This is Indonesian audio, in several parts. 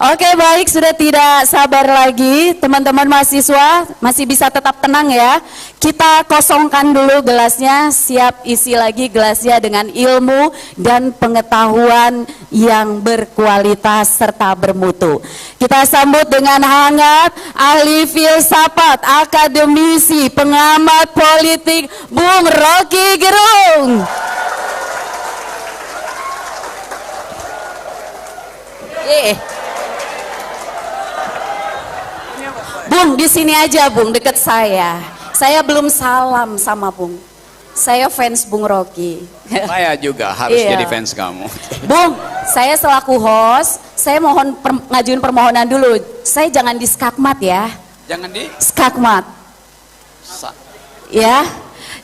Oke, baik, sudah tidak sabar lagi. Teman-teman mahasiswa masih bisa tetap tenang ya. Kita kosongkan dulu gelasnya, siap isi lagi gelasnya dengan ilmu dan pengetahuan yang berkualitas serta bermutu. Kita sambut dengan hangat ahli filsafat, akademisi, pengamat politik, Bung Rocky Gerung. Bung, di sini aja Bung, deket saya. Saya belum salam sama Bung. Saya fans Bung Rocky. Saya juga harus jadi fans kamu. Bung, saya selaku host, saya mohon ngajuin permohonan dulu. Saya jangan di skakmat ya. Jangan di skakmat. Ya.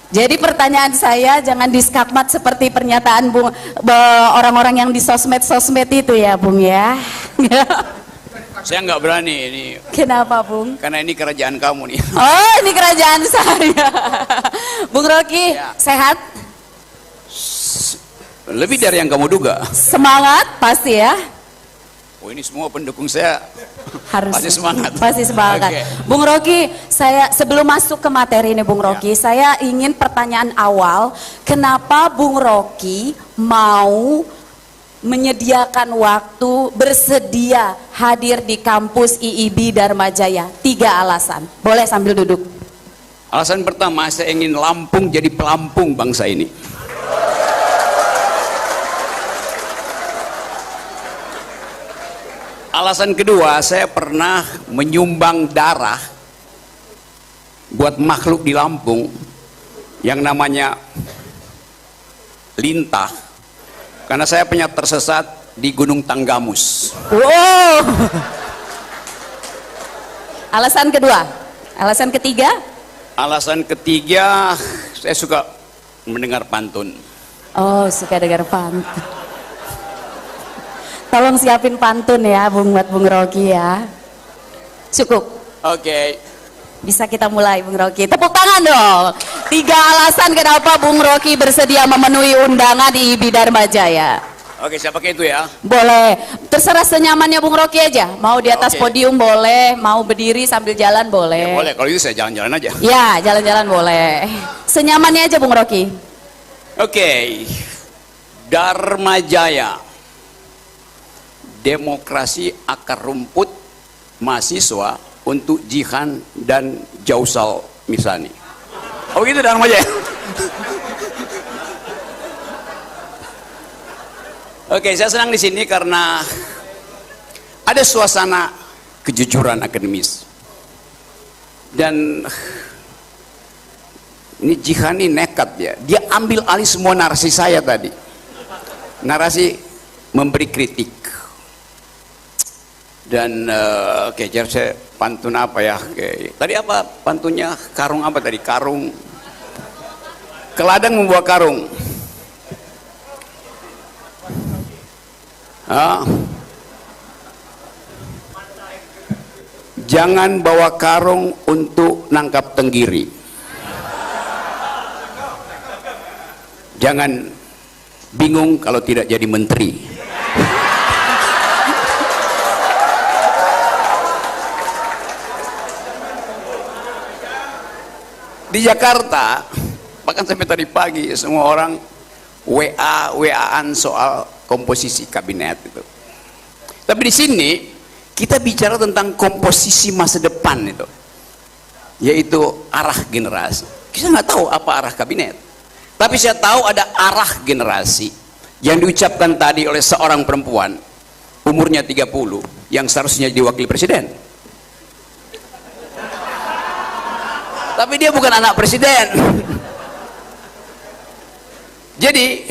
Jadi pertanyaan saya jangan di skakmat seperti pernyataan Bung orang-orang yang di sosmed-sosmed itu ya Bung ya. Saya nggak berani ini. Kenapa Bung? Karena ini kerajaan kamu nih. Oh, ini kerajaan saya. Bung Rocky, ya. Sehat? Lebih dari yang kamu duga. Semangat pasti ya. Oh, ini semua pendukung saya harus pasti semangat. Pasti semangat. Okay. Bung Rocky, saya sebelum masuk ke materi ini Bung Rocky, saya ingin pertanyaan awal, kenapa Bung Rocky mau menyediakan waktu, bersedia hadir di kampus IIB Dharma Jaya? 3 alasan. Boleh sambil duduk. Alasan pertama, saya ingin Lampung jadi pelampung bangsa ini. Alasan kedua, saya pernah menyumbang darah buat makhluk di Lampung yang namanya lintah. Karena saya pernah tersesat di Gunung Tanggamus. Wow. Alasan kedua. Alasan ketiga? Alasan ketiga, saya suka mendengar pantun. Oh, suka dengar pantun. Tolong siapin pantun ya, buat Bung Rocky ya. Cukup. Oke. Bisa kita mulai Bung Rocky. Tepuk tangan dong. 3 alasan kenapa Bung Rocky bersedia memenuhi undangan di IIB Dharma Jaya. Oke, saya pakai itu ya. Boleh. Terserah senyamannya Bung Rocky aja. Mau di atas podium boleh, mau berdiri sambil jalan boleh. Ya, boleh. Kalau itu saya jalan-jalan aja. Ya, jalan-jalan boleh. Senyamannya aja Bung Rocky. Oke. Dharma Jaya. Demokrasi akar rumput mahasiswa untuk Jihan dan Jausal Misani. Oh gitu Dharma Jaya. Oke, saya senang di sini karena ada suasana kejujuran akademis. Dan ini Jihan ini nekat ya. Dia ambil alih semua narasi saya tadi. Narasi memberi kritik. Dan oke, jadi saya pantun apa ya? Oke. Tadi apa pantunnya? Karung apa tadi? Karung. Keladang membawa karung. Jangan bawa karung untuk nangkap tenggiri. Jangan bingung kalau tidak jadi menteri. Di Jakarta, bahkan sampai tadi pagi semua orang WA-WA-an soal komposisi kabinet itu. Tapi di sini kita bicara tentang komposisi masa depan itu, yaitu arah generasi. Kita nggak tahu apa arah kabinet, tapi saya tahu ada arah generasi yang diucapkan tadi oleh seorang perempuan umurnya 30 yang seharusnya jadi wakil presiden. Tapi dia bukan anak presiden. Jadi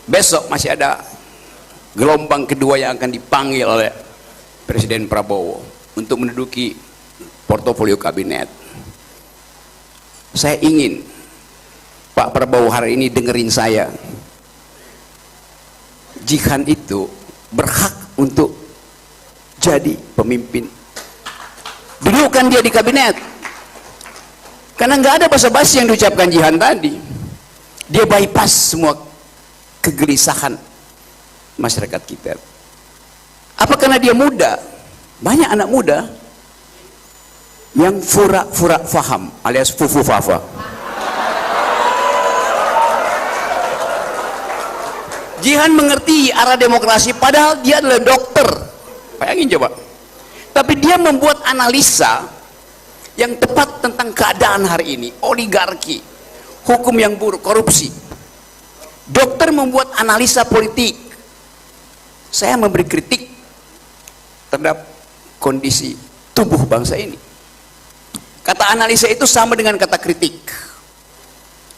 besok masih ada gelombang kedua yang akan dipanggil oleh Presiden Prabowo untuk menduduki portofolio kabinet. Saya ingin Pak Prabowo hari ini dengerin saya. Jihan itu berhak untuk jadi pemimpin. Dudukkan dia di kabinet. Karena nggak ada basa-basi yang diucapkan Jihan tadi. Dia bypass semua kegelisahan masyarakat kita. Apa karena dia muda? Banyak anak muda yang fura-fura faham alias fufu fafa. Jihan mengerti arah demokrasi padahal dia adalah dokter. Bayangin coba. Tapi dia membuat analisa yang tepat tentang keadaan hari ini, oligarki, hukum yang buruk, korupsi. Dokter membuat analisa politik. Saya memberi kritik terhadap kondisi tubuh bangsa ini. Kata analisa itu sama dengan kata kritik.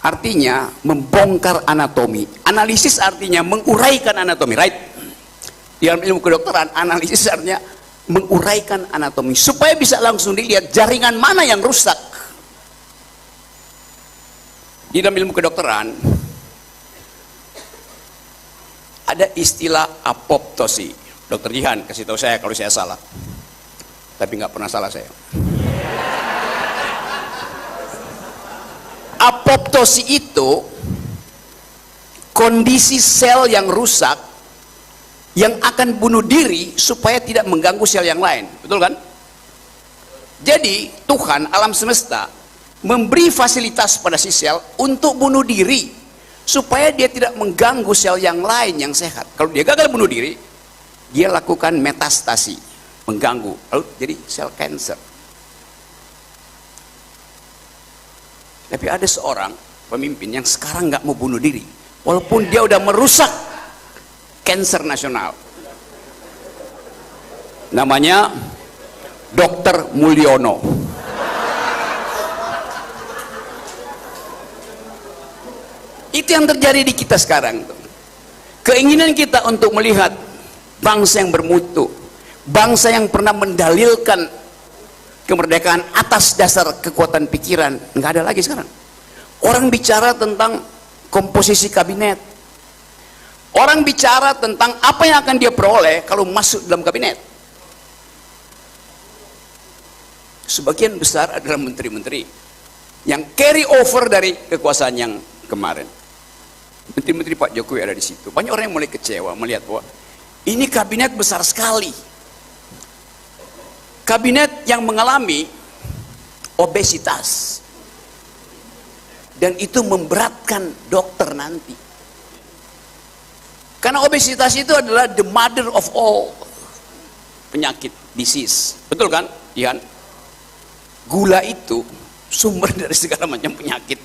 Artinya membongkar anatomi. Analisis artinya menguraikan anatomi, right? Di dalam ilmu kedokteran, analisis artinya menguraikan anatomi supaya bisa langsung dilihat jaringan mana yang rusak. Di dalam ilmu kedokteran ada istilah apoptosi. Dokter Jihan kasih tahu saya kalau saya salah, tapi nggak pernah salah saya. Apoptosi itu kondisi sel yang rusak yang akan bunuh diri supaya tidak mengganggu sel yang lain, betul kan? Jadi Tuhan alam semesta memberi fasilitas pada si sel untuk bunuh diri supaya dia tidak mengganggu sel yang lain yang sehat. Kalau dia gagal bunuh diri, dia lakukan metastasi, mengganggu, lalu jadi sel kanker. Tapi ada seorang pemimpin yang sekarang nggak mau bunuh diri, walaupun dia udah merusak kanker nasional. Namanya Dr. Mulyono. Itu yang terjadi di kita sekarang. Keinginan kita untuk melihat bangsa yang bermutu, bangsa yang pernah mendalilkan kemerdekaan atas dasar kekuatan pikiran, nggak ada lagi sekarang. Orang bicara tentang komposisi kabinet, orang bicara tentang apa yang akan dia peroleh kalau masuk dalam kabinet. Sebagian besar adalah menteri-menteri yang carry over dari kekuasaan yang kemarin. Menteri-menteri Pak Jokowi ada di situ. Banyak orang yang mulai kecewa melihat bahwa ini kabinet besar sekali. Kabinet yang mengalami obesitas. Dan itu memberatkan dokter nanti. Karena obesitas itu adalah the mother of all penyakit, disease. Betul kan, Ian? Gula itu sumber dari segala macam penyakit.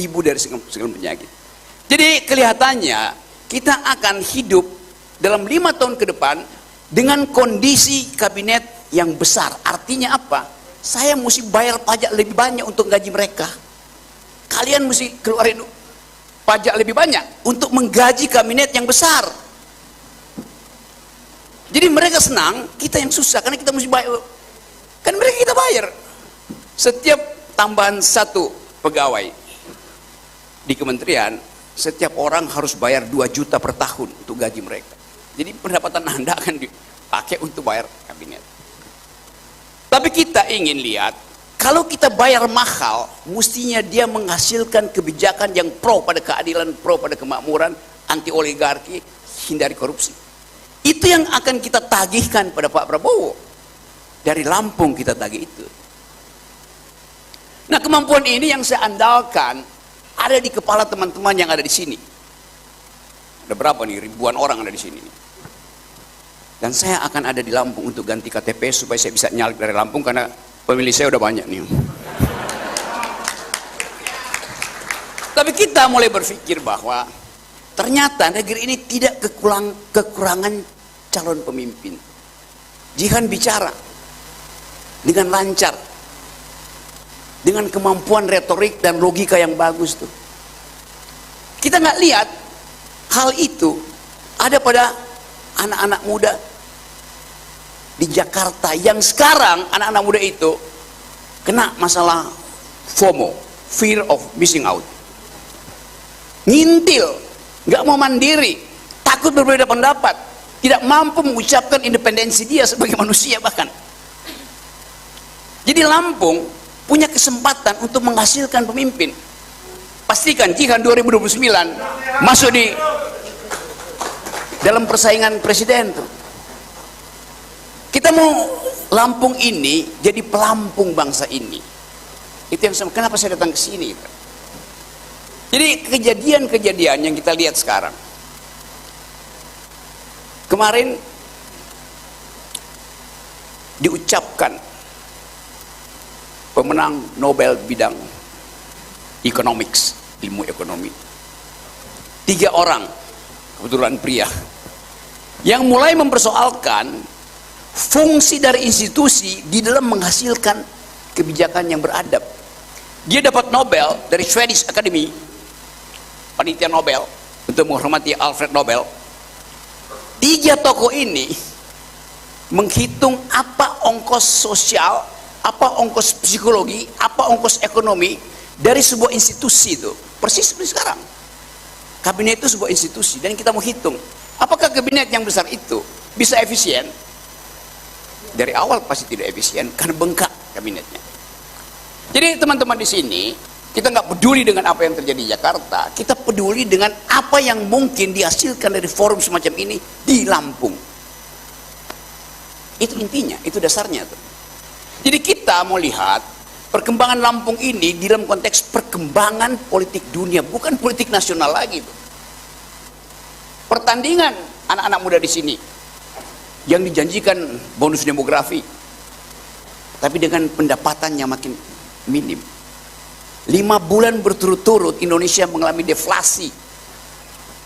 Ibu dari segala penyakit. Jadi kelihatannya kita akan hidup dalam 5 tahun ke depan dengan kondisi kabinet yang besar. Artinya apa? Saya mesti bayar pajak lebih banyak untuk gaji mereka. Kalian mesti keluarin pajak lebih banyak untuk menggaji kabinet yang besar. Jadi mereka senang, kita yang susah karena kita mesti bayar. Kan mereka kita bayar. Setiap tambahan 1 pegawai di kementerian, setiap orang harus bayar 2 juta per tahun untuk gaji mereka. Jadi pendapatan Anda akan dipakai untuk bayar kabinet. Tapi kita ingin lihat, kalau kita bayar mahal, mestinya dia menghasilkan kebijakan yang pro pada keadilan, pro pada kemakmuran, anti oligarki, hindari korupsi. Itu yang akan kita tagihkan pada Pak Prabowo. Dari Lampung kita tagih itu. Nah, kemampuan ini yang saya andalkan ada di kepala teman-teman yang ada di sini. Ada berapa nih? Ribuan orang ada di sini. Dan saya akan ada di Lampung untuk ganti KTP supaya saya bisa nyalip dari Lampung karena pemilih saya udah banyak nih. Tapi kita mulai berpikir bahwa ternyata negeri ini tidak kekurangan calon pemimpin. Jihan bicara dengan lancar, dengan kemampuan retorik dan logika yang bagus tuh. Kita nggak lihat hal itu ada pada anak-anak muda di Jakarta yang sekarang anak-anak muda itu kena masalah FOMO, fear of missing out. Ngintil, nggak mau mandiri, takut berbeda pendapat, tidak mampu mengucapkan independensi dia sebagai manusia bahkan. Jadi Lampung punya kesempatan untuk menghasilkan pemimpin. Pastikan Jihan 2029 masuk di dalam persaingan presiden tuh. Kita mau Lampung ini jadi pelampung bangsa ini. Itu yang kenapa saya datang ke sini. Jadi kejadian-kejadian yang kita lihat sekarang. Kemarin diucapkan pemenang Nobel bidang economics, ilmu ekonomi. 3 orang, kebetulan pria, yang mulai mempersoalkan fungsi dari institusi di dalam menghasilkan kebijakan yang beradab. Dia dapat Nobel dari Swedish Academy, panitia Nobel, untuk menghormati Alfred Nobel. 3 tokoh ini menghitung apa ongkos sosial, apa ongkos psikologi, apa ongkos ekonomi dari sebuah institusi itu. Persis seperti sekarang. Kabinet itu sebuah institusi dan kita mau hitung apakah kabinet yang besar itu bisa efisien. Dari awal pasti tidak efisien karena bengkak kabinetnya. Jadi teman-teman di sini, kita nggak peduli dengan apa yang terjadi di Jakarta, kita peduli dengan apa yang mungkin dihasilkan dari forum semacam ini di Lampung. Itu intinya, itu dasarnya tuh. Jadi kita mau lihat perkembangan Lampung ini di dalam konteks perkembangan politik dunia, bukan politik nasional lagi tuh. Pertandingan anak-anak muda di sini yang dijanjikan bonus demografi, tapi dengan pendapatan yang makin minim. 5 bulan berturut-turut Indonesia mengalami deflasi.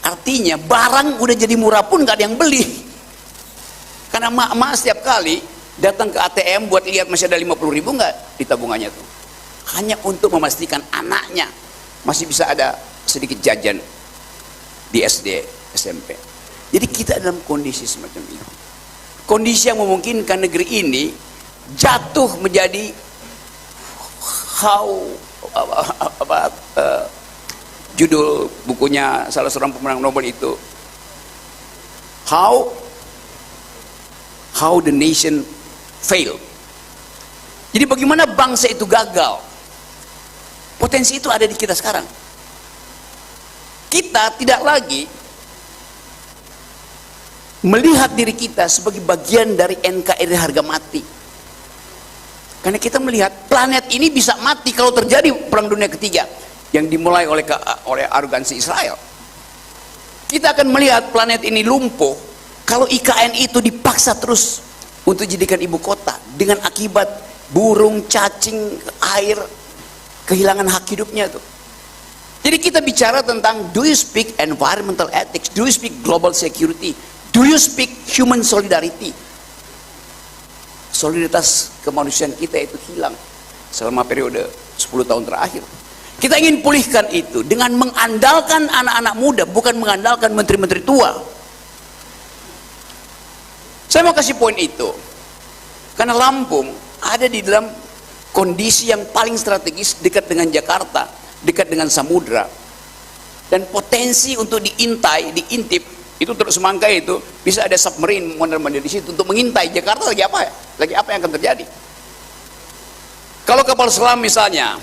Artinya barang udah jadi murah pun gak ada yang beli. Karena emak-emak setiap kali datang ke ATM buat lihat masih ada 50.000 nggak di tabungannya tuh. Hanya untuk memastikan anaknya masih bisa ada sedikit jajan di SD, SMP. Jadi kita dalam kondisi semacam itu. Kondisi yang memungkinkan negeri ini jatuh menjadi judul bukunya salah seorang pemenang Nobel itu, How the Nation Failed. Jadi bagaimana bangsa itu gagal. Potensi itu ada di kita sekarang. Kita tidak lagi melihat diri kita sebagai bagian dari NKRI harga mati. Karena kita melihat planet ini bisa mati kalau terjadi perang dunia ketiga yang dimulai oleh arogansi Israel. Kita akan melihat planet ini lumpuh kalau IKN itu dipaksa terus untuk dijadikan ibu kota dengan akibat burung, cacing, air kehilangan hak hidupnya tuh. Jadi kita bicara tentang, do you speak environmental ethics, do you speak global security, do you speak human solidarity. Solidaritas kemanusiaan kita itu hilang selama periode 10 tahun terakhir. Kita ingin pulihkan itu dengan mengandalkan anak-anak muda, bukan mengandalkan menteri-menteri tua. Saya mau kasih poin itu karena Lampung ada di dalam kondisi yang paling strategis, dekat dengan Jakarta, dekat dengan samudra, dan potensi untuk diintai, diintip. Itu terus semangka itu bisa ada submarine mondar-mandir di situ untuk mengintai Jakarta lagi apa ya? Lagi apa yang akan terjadi? Kalau kapal selam misalnya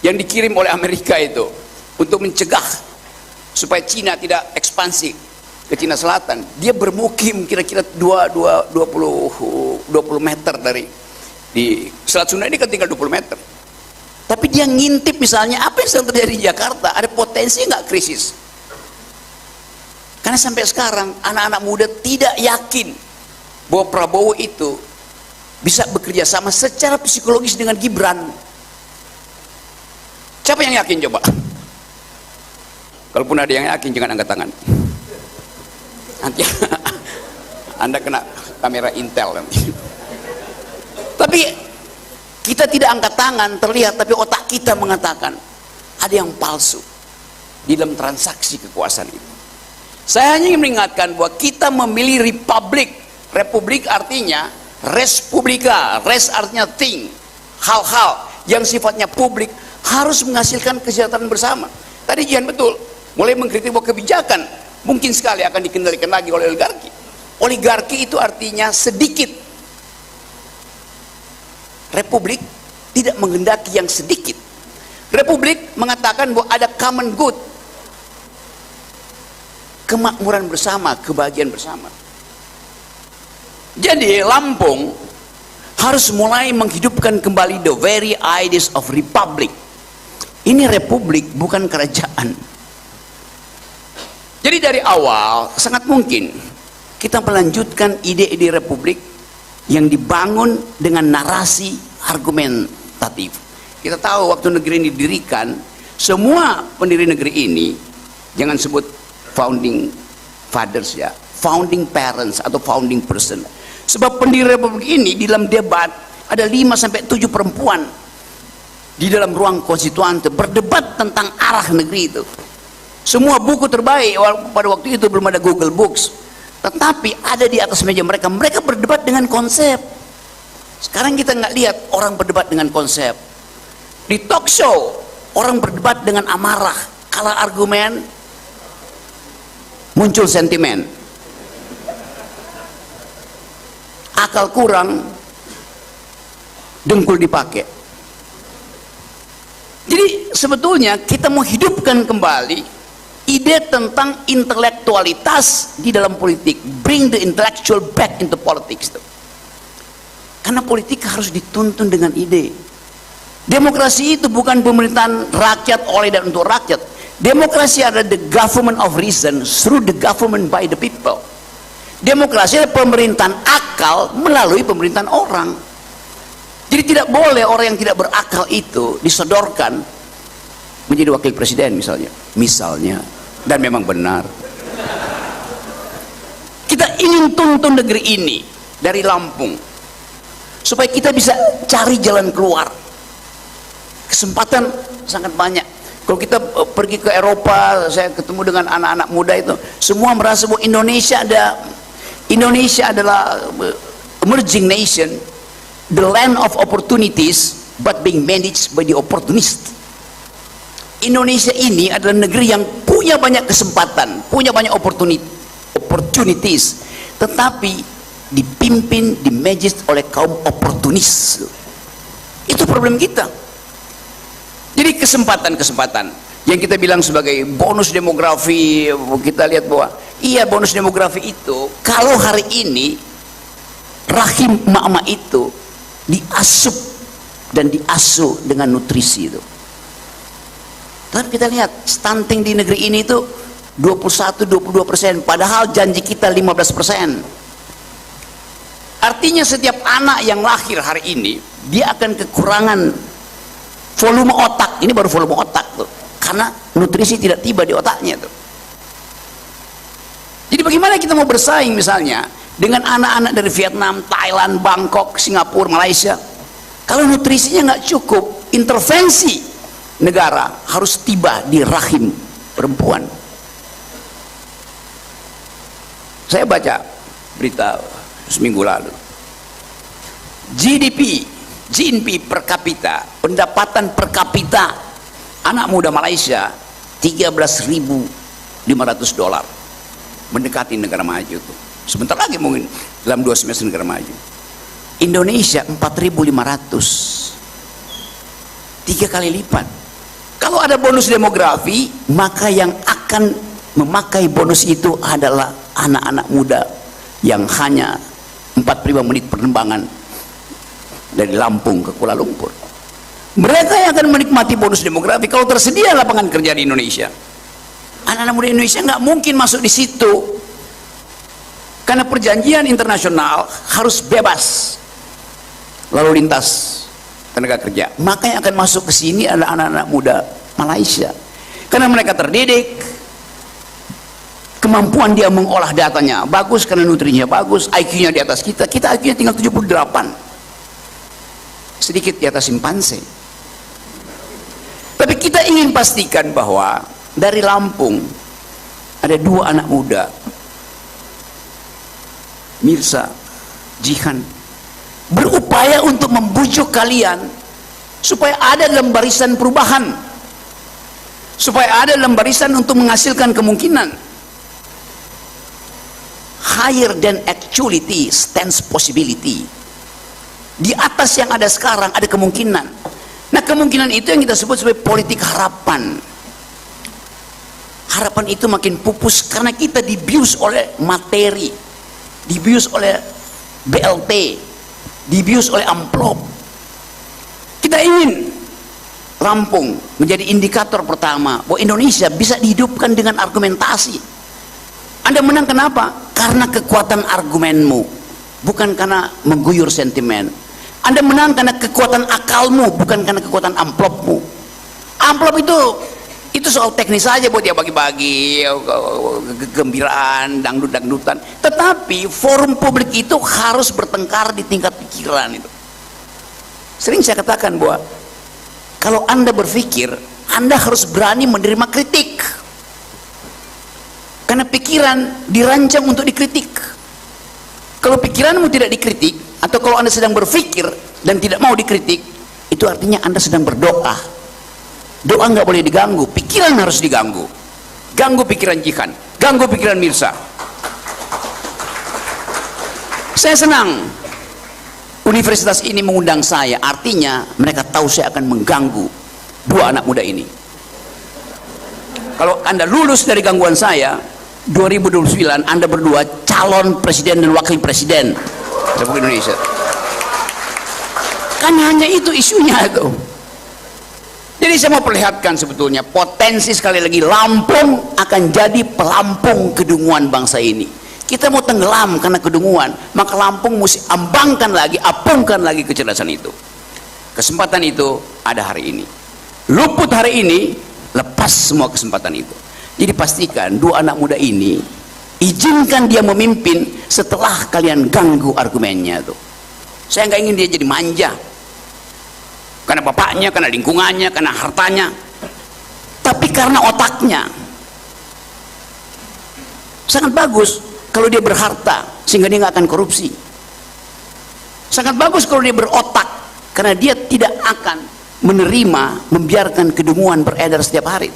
yang dikirim oleh Amerika itu untuk mencegah supaya Cina tidak ekspansi ke Cina Selatan, dia bermukim kira-kira 20 meter dari di Selat Sunda ini kan tinggal 20 meter. Tapi dia ngintip misalnya apa yang sedang terjadi di Jakarta, ada potensi nggak krisis? Karena sampai sekarang anak-anak muda tidak yakin bahwa Prabowo itu bisa bekerja sama secara psikologis dengan Gibran. Siapa yang yakin coba? Kalaupun ada yang yakin jangan angkat tangan. Nanti Anda kena kamera Intel nanti. Tapi kita tidak angkat tangan terlihat, tapi otak kita mengatakan ada yang palsu di dalam transaksi kekuasaan itu. Saya hanya ingin mengingatkan bahwa kita memilih republik. Republik artinya res publica, res artinya thing, hal-hal yang sifatnya publik harus menghasilkan kesejahteraan bersama. Tadi Jihan betul, mulai mengkritik bahwa kebijakan mungkin sekali akan dikendalikan lagi oleh oligarki. Oligarki itu artinya sedikit. Republik tidak menghendaki yang sedikit. Republik mengatakan bahwa ada common good, kemakmuran bersama, kebahagiaan bersama. Jadi Lampung harus mulai menghidupkan kembali the very ideas of republic. Ini republik, bukan kerajaan. Jadi dari awal sangat mungkin kita melanjutkan ide-ide republik yang dibangun dengan narasi argumentatif. Kita tahu waktu negeri ini didirikan, semua pendiri negeri ini, jangan sebut founding fathers ya, founding parents atau founding person. Sebab pendiri republik ini di dalam debat ada 5-7 perempuan di dalam ruang konstituante berdebat tentang arah negeri itu. Semua buku terbaik pada waktu itu belum ada Google Books, tetapi ada di atas meja mereka. Mereka berdebat dengan konsep. Sekarang kita nggak lihat orang berdebat dengan konsep. Di talk show orang berdebat dengan amarah, kalah argumen muncul sentimen, akal kurang dengkul dipakai. Jadi sebetulnya kita mau hidupkan kembali ide tentang intelektualitas di dalam politik, bring the intellectual back into politics. Karena politik harus dituntun dengan ide. Demokrasi itu bukan pemerintahan rakyat oleh dan untuk rakyat. Demokrasi adalah the government of reason through the government by the people. Demokrasi adalah pemerintahan akal melalui pemerintahan orang. Jadi tidak boleh orang yang tidak berakal itu disodorkan menjadi wakil presiden misalnya, dan memang benar. Kita ingin tuntun negeri ini dari Lampung supaya kita bisa cari jalan keluar. Kesempatan sangat banyak. Kalau kita pergi ke Eropa, saya ketemu dengan anak-anak muda itu, semua merasa bahwa Indonesia adalah emerging nation, the land of opportunities but being managed by the opportunist. Indonesia ini adalah negeri yang punya banyak kesempatan, punya banyak opportunities, tetapi dipimpin, dimanage oleh kaum oportunis. Itu problem kita. Jadi kesempatan-kesempatan yang kita bilang sebagai bonus demografi, kita lihat bahwa iya bonus demografi itu kalau hari ini rahim emak-emak itu diasup dan diasuh dengan nutrisi itu. Tapi kita lihat stunting di negeri ini itu 21-22%, padahal janji kita 15%. Artinya setiap anak yang lahir hari ini dia akan kekurangan volume otak. Ini baru volume otak tuh, karena nutrisi tidak tiba di otaknya tuh. Jadi bagaimana kita mau bersaing misalnya dengan anak-anak dari Vietnam, Thailand, Bangkok, Singapura, Malaysia, kalau nutrisinya nggak cukup? Intervensi negara harus tiba di rahim perempuan. Saya baca berita seminggu lalu, GDP per kapita, pendapatan per kapita anak muda Malaysia $13.500, mendekati negara maju tuh. Sebentar lagi mungkin dalam 2 semester negara maju. Indonesia 4.500, 3 kali lipat. Kalau ada bonus demografi, maka yang akan memakai bonus itu adalah anak-anak muda yang hanya 45 menit penerbangan dari Lampung ke Kuala Lumpur. Mereka yang akan menikmati bonus demografi kalau tersedia lapangan kerja di Indonesia. Anak-anak muda Indonesia nggak mungkin masuk di situ, karena perjanjian internasional harus bebas lalu lintas tenaga kerja. Maka yang akan masuk ke sini adalah anak-anak muda Malaysia, karena mereka terdidik, kemampuan dia mengolah datanya bagus karena nutrinya bagus, IQ-nya di atas kita. Kita IQ-nya tinggal 78, sedikit di atas simpanse. Tapi kita ingin pastikan bahwa dari Lampung ada 2 anak muda, Mirsa, Jihan, berupaya untuk membujuk kalian supaya ada dalam barisan perubahan, supaya ada dalam barisan untuk menghasilkan kemungkinan. Higher than actuality stands possibility. Di atas yang ada sekarang ada kemungkinan. Nah, kemungkinan itu yang kita sebut sebagai politik harapan. Harapan itu makin pupus karena kita dibius oleh materi, dibius oleh BLT, dibius oleh amplop. Kita ingin Lampung menjadi indikator pertama bahwa Indonesia bisa dihidupkan dengan argumentasi. Anda menang kenapa? Karena kekuatan argumenmu, bukan karena mengguyur sentimen. Anda menang karena kekuatan akalmu, bukan karena kekuatan amplopmu. Amplop itu soal teknis saja buat dia bagi-bagi, kegembiraan, dangdut-dangdutan. Tetapi forum publik itu harus bertengkar di tingkat pikiran itu. Sering saya katakan bahwa kalau Anda berpikir, Anda harus berani menerima kritik. Karena pikiran dirancang untuk dikritik. Kalau pikiranmu tidak dikritik, atau kalau Anda sedang berpikir dan tidak mau dikritik, itu artinya Anda sedang berdoa. Doa nggak boleh diganggu, pikiran harus diganggu. Ganggu pikiran Jihan, ganggu pikiran Mirsa. Saya senang universitas ini mengundang saya, artinya mereka tahu saya akan mengganggu dua anak muda ini. Kalau Anda lulus dari gangguan saya, 2029 Anda berdua calon presiden dan wakil presiden Republik Indonesia. Kan hanya itu isunya itu. Jadi saya mau perlihatkan sebetulnya potensi, sekali lagi, Lampung akan jadi pelampung kedunguan bangsa ini. Kita mau tenggelam karena kedunguan, maka Lampung mesti ambangkan lagi, apungkan lagi kecerdasan itu. Kesempatan itu ada hari ini. Luput hari ini, lepas semua kesempatan itu. Jadi pastikan dua anak muda ini, izinkan dia memimpin setelah kalian ganggu argumennya tuh. Saya nggak ingin dia jadi manja, karena bapaknya, karena lingkungannya, karena hartanya, tapi karena otaknya. Sangat bagus kalau dia berharta sehingga dia nggak akan korupsi. Sangat bagus kalau dia berotak karena dia tidak akan menerima, membiarkan kedunguan beredar setiap hari.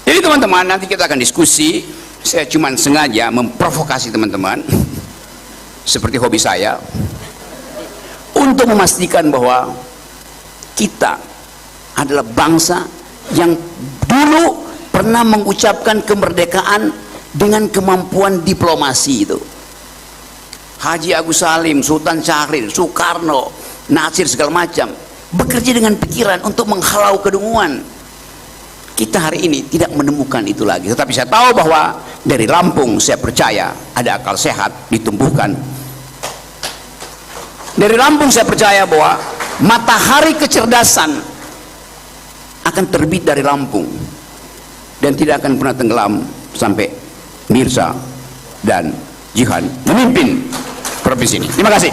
Jadi teman-teman, nanti kita akan diskusi. Saya cuma sengaja memprovokasi teman-teman seperti hobi saya, untuk memastikan bahwa kita adalah bangsa yang dulu pernah mengucapkan kemerdekaan dengan kemampuan diplomasi itu. Haji Agus Salim, Sultan Syahrir, Soekarno, Nasir, segala macam bekerja dengan pikiran untuk menghalau kedunguan. Kita hari ini tidak menemukan itu lagi. Tetapi saya tahu bahwa dari Lampung, saya percaya ada akal sehat ditumbuhkan. Dari Lampung saya percaya bahwa matahari kecerdasan akan terbit dari Lampung dan tidak akan pernah tenggelam sampai Mirsa dan Jihan memimpin provinsi ini. Terima kasih.